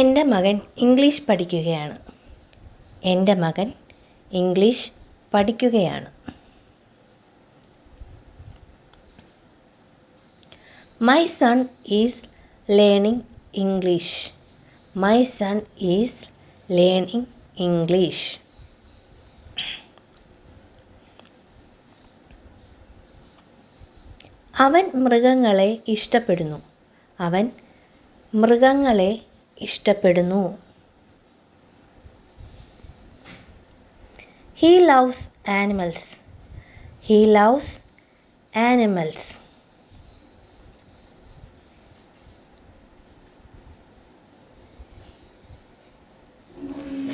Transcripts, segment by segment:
എൻ്റെ മകൻ ഇംഗ്ലീഷ് പഠിക്കുകയാണ്. എൻ്റെ മകൻ ഇംഗ്ലീഷ് പഠിക്കുകയാണ്. My son is learning English. My son is learning English. അവൻ മൃഗങ്ങളെ ഇഷ്ടപ്പെടുന്നു. അവൻ മൃഗങ്ങളെ ഇഷ്ടപ്പെടുന്നു. He loves animals. He loves animals.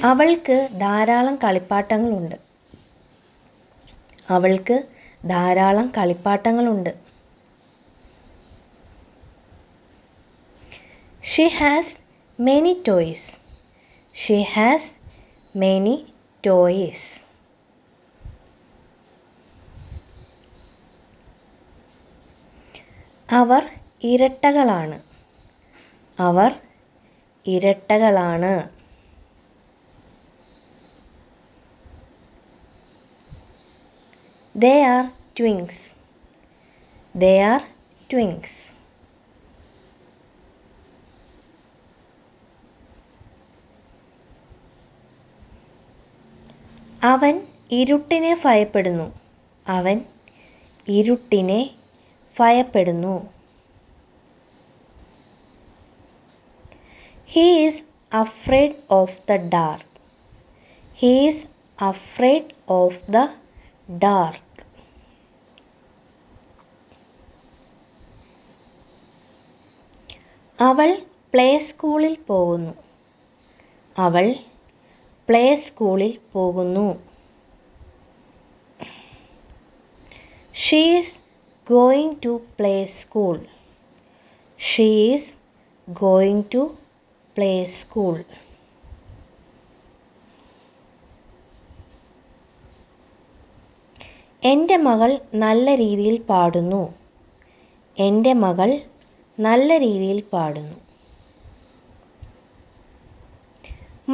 അവൾക്ക് ധാരാളം കളിപ്പാട്ടങ്ങളുണ്ട്. അവൾക്ക് ധാരാളം കളിപ്പാട്ടങ്ങളുണ്ട്. She has many toys. She has many toys. Our ഇരട്ടകളാണ്. Our ഇരട്ടകളാണ്. They are twins. They are twins. അവൻ ഇരുട്ടിനെ ഭയപ്പെടുന്നു. അവൻ ഇരുട്ടിനെ ഭയപ്പെടുന്നു. He is afraid of the dark. He is afraid of the dark. അവൾ പ്ലേ സ്കൂളിൽ പോകുന്നു. അവൾ പ്ലേ സ്കൂളിൽ പോകുന്നു. She is going to play school. She is going to play school. എൻ്റെ മകൾ നല്ല രീതിയിൽ പാടുന്നു. എൻ്റെ മകൾ നല്ല രീതിയിൽ പാടുന്നു.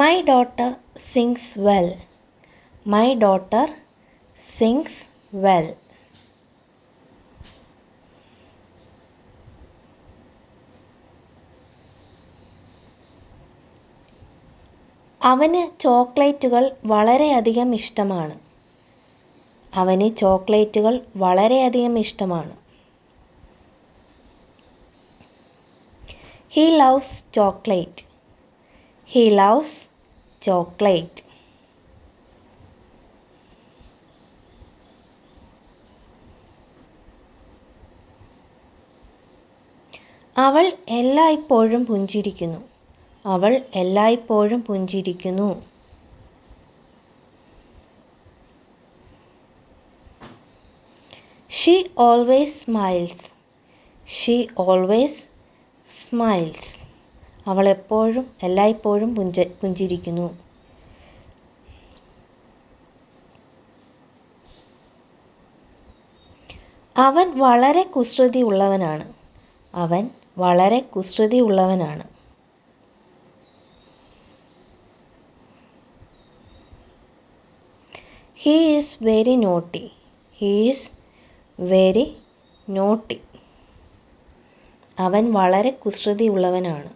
My daughter sings well. My daughter sings well. അവന് ചോക്ലേറ്റുകൾ വളരെയധികം ഇഷ്ടമാണ്. അവന് ചോക്ലേറ്റുകൾ വളരെയധികം ഇഷ്ടമാണ്. He loves chocolate. He loves chocolate. അവൾ എല്ലായ്പ്പോഴും പുഞ്ചിരിക്കുന്നു. അവൾ എല്ലായ്പ്പോഴും പുഞ്ചിരിക്കുന്നു. She always smiles. She always smiles. അവൾ എപ്പോഴും എല്ലായ്പ്പോഴും പുഞ്ചിരിക്കുന്നു. അവൻ വളരെ കുസൃതി ഉള്ളവനാണ്. അവൻ വളരെ കുസൃതി ഉള്ളവനാണ്. He is very naughty. He is very naughty. അവൻ വളരെ കുസൃതി ഉള്ളവനാണ്.